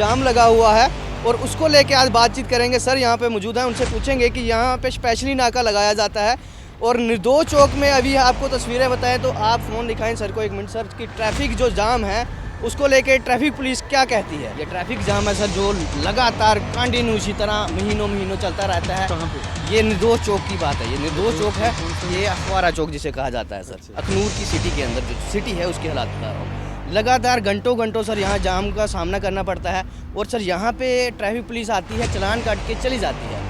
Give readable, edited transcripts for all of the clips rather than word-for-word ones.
जाम लगा हुआ है और उसको लेके आज बातचीत करेंगे। सर यहाँ पे मौजूद हैं, उनसे पूछेंगे कि यहाँ पे स्पेशली नाका लगाया जाता है और निर्दोष चौक में अभी आपको तस्वीरें बताएं तो आप फ़ोन दिखाएं सर को एक मिनट। सर की ट्रैफिक जो जाम है उसको लेके ट्रैफिक पुलिस क्या कहती है? ये ट्रैफिक जाम है सर जो लगातार कंटिन्यू इसी तरह महीनों चलता रहता है। कहाँ पे? ये निर्दोष चौक की बात है। ये निर्दोष चौक है, ये अखबारा चौक जिसे कहा जाता है सर। अखनूर की सिटी के अंदर जो सिटी है उसके हालात बता रहा हूँ। लगातार घंटों सर यहाँ जाम का सामना करना पड़ता है और सर यहाँ पे ट्रैफिक पुलिस आती है, चालान काट के चली जाती है।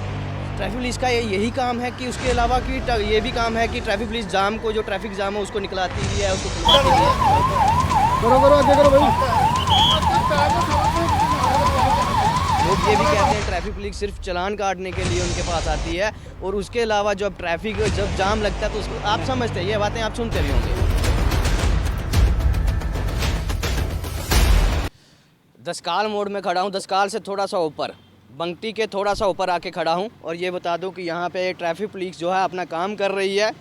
ट्रैफिक पुलिस का यही काम है कि उसके अलावा कि ये भी काम है कि ट्रैफिक पुलिस जाम को, जो ट्रैफिक जाम है उसको निकलाती भी है, उसको खुलवाती भी है। करो आगे करो भाई। लोग ये भी कहते हैं ट्रैफिक पुलिस सिर्फ चालान काटने के लिए उनके पास आती है और उसके अलावा जब जाम लगता है तो उसको आप समझते हैं, ये बातें आप सुनते भी होंगे। दसकाल मोड़ में खड़ा हूँ, दसकाल से थोड़ा सा ऊपर, बंगटी के थोड़ा सा ऊपर आके खड़ा हूँ और ये बता दूँ कि यहाँ पे ट्रैफिक पुलिस जो है अपना काम कर रही है।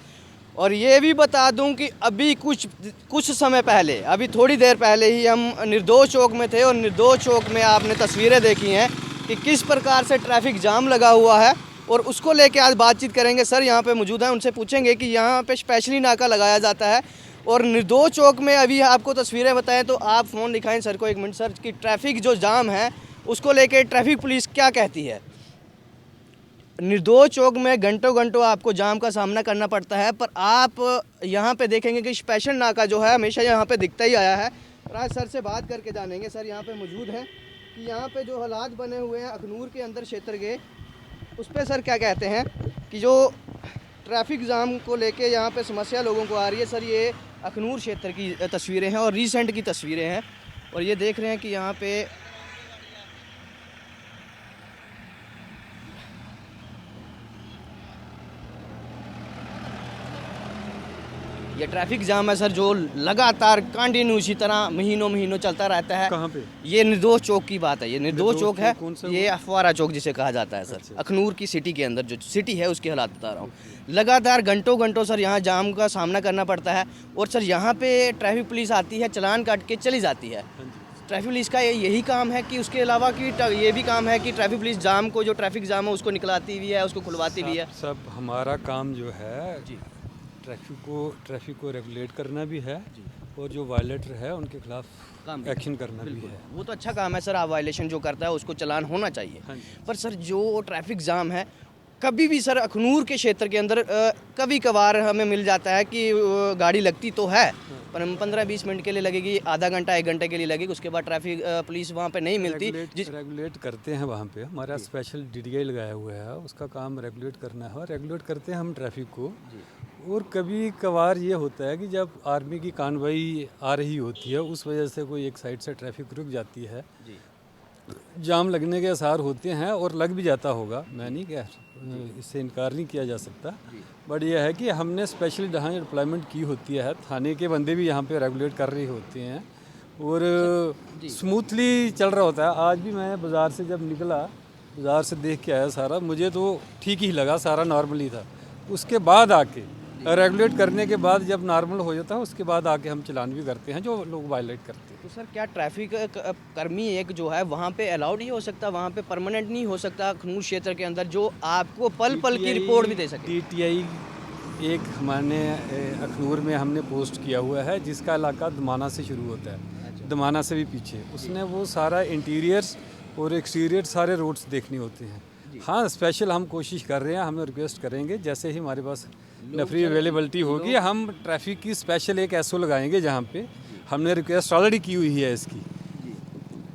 और ये भी बता दूं कि अभी कुछ समय पहले, अभी थोड़ी देर पहले ही हम निर्दोष चौक में थे और निर्दोष चौक में आपने तस्वीरें देखी हैं कि किस प्रकार से ट्रैफिक जाम लगा हुआ है और उसको लेके आज बातचीत करेंगे। सर यहाँ पे मौजूद हैं, उनसे पूछेंगे कि यहाँ पे स्पेशली नाका लगाया जाता है और निर्दोष चौक में अभी आपको तस्वीरें बताएं तो आप फ़ोन दिखाएं सर को एक मिनट। सर की ट्रैफिक जो जाम है उसको लेके ट्रैफिक पुलिस क्या कहती है? निर्दोष चौक में घंटों आपको जाम का सामना करना पड़ता है, पर आप यहाँ पे देखेंगे कि स्पेशल नाका जो है हमेशा यहाँ पे दिखता ही आया है। और आज सर से बात करके जानेंगे। सर यहाँ पे मौजूद हैं कि यहाँ पे जो हालात बने हुए हैं अखनूर के अंदर क्षेत्र के, उस पर सर क्या कहते हैं कि जो ट्रैफिक जाम को लेके यहाँ पे समस्या लोगों को आ रही है। सर ये अखनूर क्षेत्र की तस्वीरें हैं और रिसेंट की तस्वीरें हैं और ये देख रहे हैं कि यहाँ पे ये ट्रैफिक जाम है सर जो लगातार कंटिन्यू इसी तरह महीनों चलता रहता है। कहाँ पे? ये निर्दोष चौक की बात है। ये निर्दोष चौक है, कौन सा? ये अखबारा चौक जिसे कहा जाता है सर। अखनूर की सिटी के अंदर जो सिटी है उसके हालात बता रहा हूँ। लगातार घंटों सर यहाँ जाम का सामना करना पड़ता है और सर यहाँ पे ट्रैफिक पुलिस आती है, चालान काट के चली जाती है। ट्रैफिक पुलिस का यही काम है कि उसके अलावा कि ये भी काम है कि ट्रैफिक पुलिस जाम को, जो ट्रैफिक जाम है उसको निकलाती भी है, उसको खुलवाती भी है। सब हमारा काम जो है जी, ट्रैफिक को रेगुलेट करना भी है और जो वायलेटर है उनके खिलाफ एक्शन करना भी है। वो तो अच्छा काम है सर, आप वायलेशन जो करता है उसको चालान होना चाहिए। पर सर जो ट्रैफिक जाम है कभी भी सर अखनूर के क्षेत्र के अंदर कभी कभार हमें मिल जाता है कि गाड़ी लगती तो है पर 15-20 मिनट के लिए लगेगी, आधा घंटा 1 घंटे के लिए लगेगी, उसके बाद ट्रैफिक पुलिस वहाँ पे नहीं मिलती। रेगुलेट करते हैं वहाँ पे, हमारा स्पेशल DDI लगाया हुआ है, उसका काम रेगुलेट करना है और रेगुलेट करते हैं हम ट्रैफिक को। और कभी कभार ये होता है कि जब आर्मी की कार्रवाई आ रही होती है उस वजह से कोई एक साइड से ट्रैफिक रुक जाती है, जाम लगने के आसार होते हैं और लग भी जाता होगा, मैं नहीं कह, इससे इनकार नहीं किया जा सकता। बट यह है कि हमने स्पेशली जहाँ डिप्लॉयमेंट की होती है, थाने के बंदे भी यहाँ पे रेगुलेट कर रहे होते हैं और स्मूथली चल रहा होता है। आज भी मैं बाज़ार से जब निकला, बाज़ार से देख के आया, सारा मुझे तो ठीक ही लगा, सारा नॉर्मली था। उसके बाद आके रेगुलेट करने के बाद जब नॉर्मल हो जाता है उसके बाद आके हम चलान भी करते हैं जो लोग वायलेट करते हैं। तो सर क्या ट्रैफिक कर्मी एक जो है वहाँ पे अलाउड नहीं हो सकता, वहाँ पे परमानेंट नहीं हो सकता अखनूर क्षेत्र के अंदर, जो आपको पल की रिपोर्ट भी दे सके? DTI एक हमारे अखनूर में हमने पोस्ट किया हुआ है जिसका इलाका दमाना से शुरू होता है, दमाना से भी पीछे, उसने वो सारा इंटीरियर्स और एक्सटीरियर सारे रोड्स देखने होते हैं। हाँ, स्पेशल हम कोशिश कर रहे हैं, हमें रिक्वेस्ट करेंगे जैसे ही हमारे पास नफरी अवेलेबिलिटी होगी हम ट्रैफिक की स्पेशल एक SO लगाएंगे जहाँ पे हमने रिक्वेस्ट ऑलरेडी की हुई है इसकी।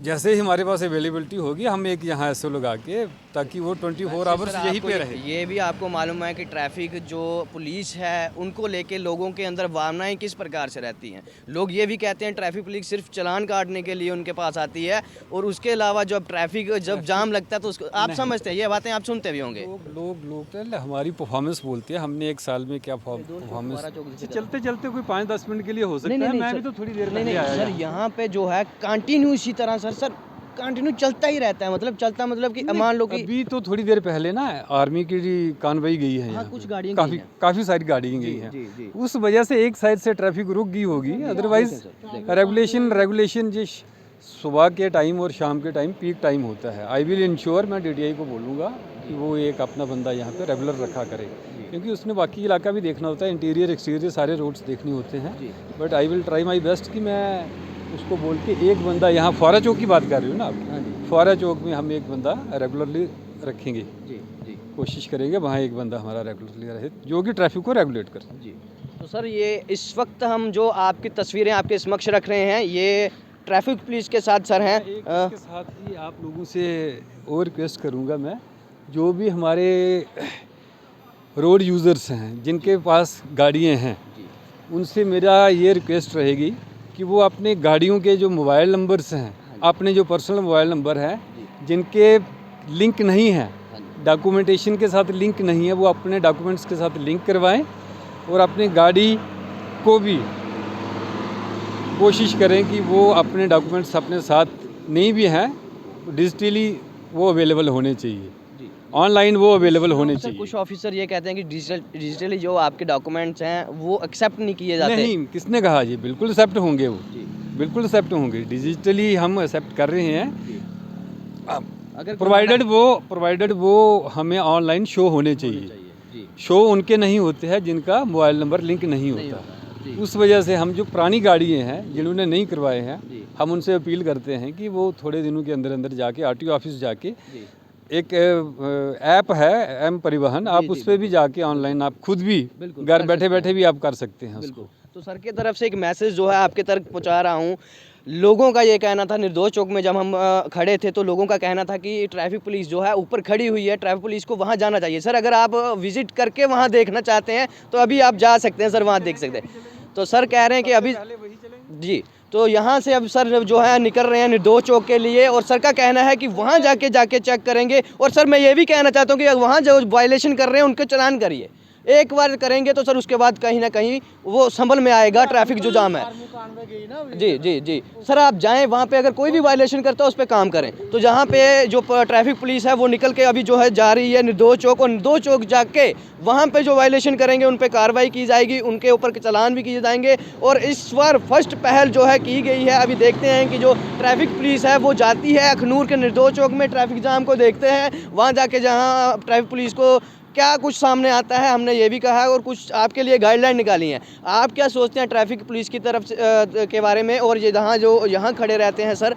जैसे ही हमारे पास अवेलेबिलिटी होगी हम एक यहाँ SO लगा के, ताकि वो 24 आवर्स यहीं पे रहे। ये भी आपको मालूम है कि ट्रैफिक जो पुलिस है उनको लेके लोगों के अंदर भावनाएं किस प्रकार से रहती हैं। लोग ये भी कहते हैं ट्रैफिक पुलिस सिर्फ चालान काटने के लिए उनके पास आती है और उसके अलावा जब जाम लगता है तो उसको आप समझते हैं, ये बातें आप सुनते भी होंगे। लोग तो हमारी परफॉर्मेंस बोलते हैं, हमने एक साल में क्या परफॉर्मेंस चलते कोई 5-10 मिनट के लिए हो सकता है, मैं भी तो थोड़ी देर में सर यहाँ पे जो है कंटिन्यू इसी तरह सर कंटिन्यू चलता ही रहता है, मतलब कि मान लो कि अभी तो थोड़ी देर पहले ना आर्मी की कार्रवाई गई है, हाँ, कुछ गाड़ियाँ काफ़ी सारी गाड़ियाँ गई हैं, उस वजह से एक साइड से ट्रैफिक रुक गई होगी। अदरवाइज रेगुलेशन जिस सुबह के टाइम और शाम के टाइम पीक टाइम होता है। आई विल इंश्योर, मैं DTI को बोलूँगा कि वो एक अपना बंदा यहाँ पे रेगुलर रखा करे, क्योंकि उसने बाकी इलाका भी देखना होता है, इंटीरियर एक्सटीरियर सारे रोड्स देखने होते हैं। But I will try my best कि मैं उसको बोल के एक बंदा यहाँ फुआरा चौक की बात कर रही हूँ ना आप, फुआरा चौक में हम एक बंदा रेगुलरली रखेंगे, कोशिश करेंगे वहाँ एक बंदा हमारा रेगुलरली रहे जो कि ट्रैफिक को रेगुलेट करे। जी। तो सर ये इस वक्त हम जो आपकी तस्वीरें आपके समक्ष रख रहे हैं, ये ट्रैफिक पुलिस के साथ सर हैं। इसके साथ ही आप लोगों से और रिक्वेस्ट करूंगा मैं, जो भी हमारे रोड यूज़र्स हैं जिनके पास गाड़ियां हैं, उनसे मेरा ये रिक्वेस्ट रहेगी कि वो अपने गाड़ियों के जो मोबाइल नंबर्स हैं, अपने जो पर्सनल मोबाइल नंबर हैं जिनके लिंक नहीं हैं, डॉक्यूमेंटेशन के साथ लिंक नहीं है, वो अपने डॉक्यूमेंट्स के साथ लिंक करवाएं और अपनी गाड़ी को भी कोशिश करें कि वो अपने डॉक्यूमेंट्स अपने साथ नहीं भी हैं, डिजिटली वो अवेलेबल होने चाहिए, ऑनलाइन वो अवेलेबल होने चाहिए। कुछ ऑफिसर ये कहते हैं कि डिजिटली जो आपके डॉक्यूमेंट्स हैं वो एक्सेप्ट नहीं किए जाते। नहीं, किसने कहा जी? बिल्कुल एक्सेप्ट होंगे वो, बिल्कुल एक्सेप्ट होंगे, डिजिटली हम एक्सेप्ट कर रहे हैं, अगर प्रोवाइडेड वो हमें ऑनलाइन शो होने चाहिए। शो उनके नहीं होते हैं जिनका मोबाइल नंबर लिंक नहीं होता। उस वजह से हम जो पुरानी गाड़ियाँ हैं जिन्होंने नहीं करवाए हैं, हम उनसे अपील करते हैं कि वो थोड़े दिनों के अंदर अंदर जाके RTO ऑफिस जाके, एक ऐप है M परिवहन, आप उस पर भी जाके ऑनलाइन आप खुद भी घर बैठे बैठे भी आप कर सकते हैं उसको। तो सर की तरफ से एक मैसेज जो है आपके तक पहुंचा रहा हूँ। लोगों का ये कहना था, निर्दोष चौक में जब हम खड़े थे तो लोगों का कहना था कि ट्रैफिक पुलिस जो है ऊपर खड़ी हुई है, ट्रैफिक पुलिस को वहाँ जाना चाहिए। सर अगर आप विजिट करके वहाँ देखना चाहते हैं तो अभी आप जा सकते हैं सर, वहाँ देख सकते हैं। तो सर कह रहे हैं कि अभी जी, तो यहाँ से अब सर जो है निकल रहे हैं निर्दोष चौक के लिए, और सर का कहना है कि वहाँ जाके चेक करेंगे। और सर मैं ये भी कहना चाहता हूँ कि वहाँ जो वायलेशन कर रहे हैं उनके चालान करिए, एक बार करेंगे तो सर उसके बाद कहीं ना कहीं वो संभल में आएगा ट्रैफिक जो जाम है। जी सर आप जाएं वहाँ पे, अगर कोई भी वायलेशन करता है उस पर काम करें। तो जहाँ पे जो ट्रैफिक पुलिस है वो निकल के अभी जो है जा रही है निर्दोष चौक, और निर्दोष चौक जाके वहाँ पे जो वायलेशन करेंगे उन पे कार्रवाई की जाएगी, उनके ऊपर के चालान भी किए जाएंगे। और इस बार फर्स्ट पहल जो है की गई है। अभी देखते हैं कि जो ट्रैफिक पुलिस है वो जाती है अखनूर के निर्दोष चौक में, ट्रैफिक जाम को देखते हैं, वहाँ जाके जहाँ ट्रैफिक पुलिस को क्या कुछ सामने आता है। हमने ये भी कहा है और कुछ आपके लिए गाइडलाइन निकाली हैं। आप क्या सोचते हैं ट्रैफिक पुलिस की तरफ से के बारे में? और ये यहाँ खड़े रहते हैं सर,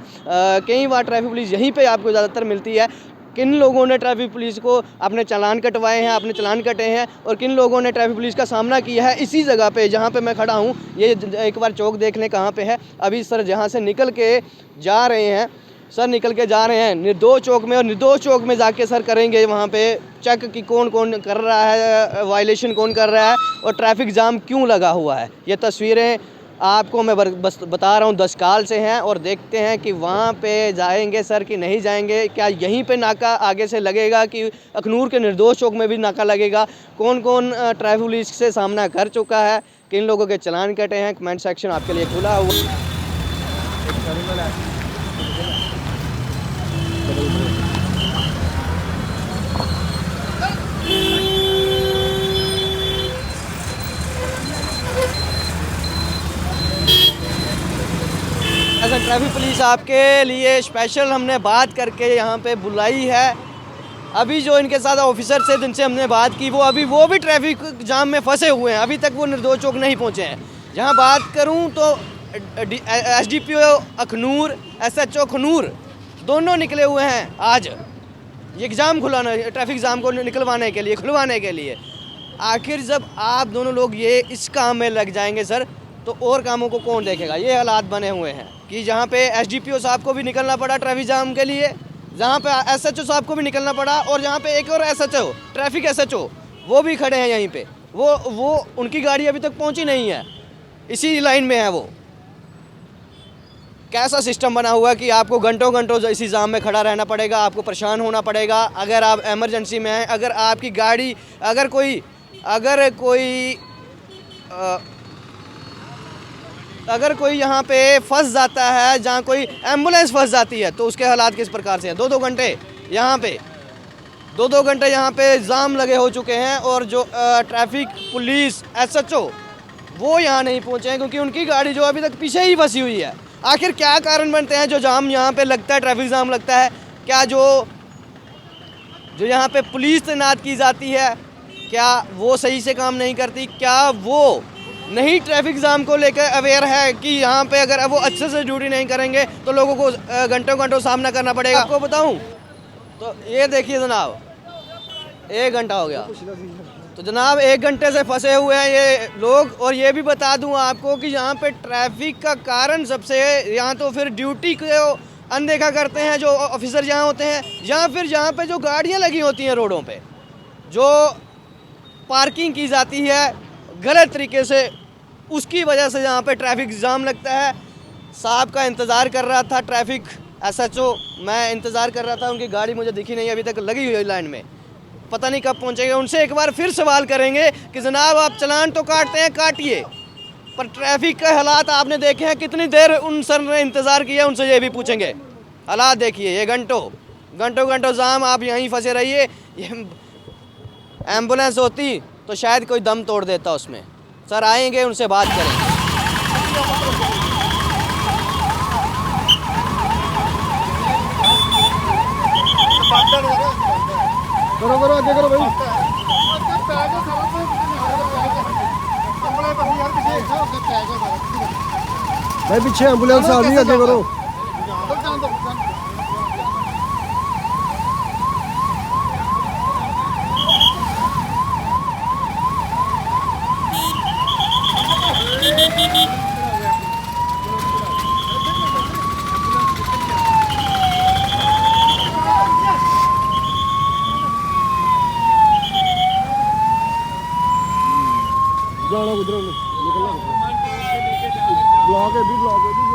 कई बार ट्रैफिक पुलिस यहीं पे आपको ज़्यादातर मिलती है। किन लोगों ने ट्रैफिक पुलिस को अपने चालान कटवाए हैं, अपने चालान कटे हैं, और किन लोगों ने ट्रैफिक पुलिस का सामना किया है इसी जगह पे जहाँ पे मैं खड़ा हूँ। ये एक बार चौक देख लें कहाँ पे है। अभी सर जहाँ से निकल के जा रहे हैं, सर निकल के जा रहे हैं निर्दोष चौक में, और निर्दोष चौक में जाके सर करेंगे वहाँ पे चेक कि कौन कौन कर रहा है, वायलेशन कौन कर रहा है और ट्रैफिक जाम क्यों लगा हुआ है। ये तस्वीरें आपको मैं बस बता रहा हूँ 10 काल से हैं, और देखते हैं कि वहाँ पे जाएंगे सर कि नहीं जाएंगे। क्या यहीं पे नाका आगे से लगेगा कि अखनूर के निर्दोष चौक में भी नाका लगेगा? कौन कौन ट्रैफिक पुलिस से सामना कर चुका है, किन लोगों के चालान कटे हैं? कमेंट सेक्शन आपके लिए खुला हुआ। ऐसा ट्रैफिक पुलिस आपके लिए स्पेशल हमने बात करके यहाँ पे बुलाई है। अभी जो इनके साथ ऑफिसर से जिनसे हमने बात की वो भी ट्रैफिक जाम में फंसे हुए हैं, अभी तक वो निर्दोष चौक नहीं पहुँचे हैं। यहाँ बात करूँ तो SDPO अखनूर, SHO अखनूर दोनों निकले हुए हैं आज ये जाम खुलाना, ट्रैफिक जाम को निकलवाने के लिए, खुलवाने के लिए। आखिर जब आप दोनों लोग ये इस काम में लग जाएंगे सर, तो और कामों को कौन देखेगा? ये हालात बने हुए हैं कि जहाँ पे SDPO साहब को भी निकलना पड़ा ट्रैफिक जाम के लिए, जहाँ पे SHO साहब को भी निकलना पड़ा, और जहाँ पे एक और SHO ट्रैफिक SHO वो भी खड़े हैं यहीं पे। वो उनकी गाड़ी अभी तक पहुँची नहीं है, इसी लाइन में है वो। कैसा सिस्टम बना हुआ है कि आपको घंटों घंटों इसी जाम में खड़ा रहना पड़ेगा, आपको परेशान होना पड़ेगा। अगर आप इमरजेंसी में हैं, अगर आपकी गाड़ी अगर कोई यहाँ पे फंस जाता है, जहाँ कोई एम्बुलेंस फंस जाती है, तो उसके हालात किस प्रकार से हैं? 2-2 घंटे यहाँ पे जाम लगे हो चुके हैं, और जो ट्रैफिक पुलिस SHO वो यहाँ नहीं पहुँचे हैं क्योंकि उनकी गाड़ी जो अभी तक पीछे ही फंसी हुई है। आखिर क्या कारण बनते हैं जो जाम यहाँ पे लगता है, ट्रैफिक जाम लगता है? क्या जो यहाँ पे पुलिस तैनात की जाती है, क्या वो सही से काम नहीं करती? क्या वो नहीं ट्रैफिक जाम को लेकर अवेयर है कि यहाँ पे अगर वो अच्छे से ड्यूटी नहीं करेंगे तो लोगों को घंटों घंटों सामना करना पड़ेगा? आपको बताऊं तो ये देखिए जनाब, 1 घंटा हो गया। तो जनाब 1 घंटे से फंसे हुए हैं ये लोग। और ये भी बता दूं आपको कि यहाँ पे ट्रैफिक का कारण सबसे, यहाँ तो फिर ड्यूटी को अनदेखा करते हैं जो ऑफिसर यहाँ होते हैं, या फिर यहाँ पे जो गाड़ियाँ लगी होती हैं रोडों पे, जो पार्किंग की जाती है गलत तरीके से, उसकी वजह से यहाँ पे ट्रैफिक जाम लगता है। साहब का इंतज़ार कर रहा था ट्रैफिक SHO, मैं इंतज़ार कर रहा था, उनकी गाड़ी मुझे दिखी नहीं, अभी तक लगी हुई है लाइन में, पता नहीं कब पहुँचेंगे। उनसे एक बार फिर सवाल करेंगे कि जनाब आप चालान तो काटते हैं, काटिए, पर ट्रैफिक के हालात आपने देखे हैं, कितनी देर उन सर ने इंतज़ार किया, उनसे ये भी पूछेंगे। हालात देखिए, ये घंटों जाम, आप यहीं फंसे रहिए। ये एम्बुलेंस होती तो शायद कोई दम तोड़ देता उसमें। सर आएंगे, उनसे बात करेंगे। करो आगे करो भाई। भाई पीछे एम्बुलेंस आ रही है, आगे करो। जाना उधर निकलना, ब्लॉक है भी, ब्लॉक है भी।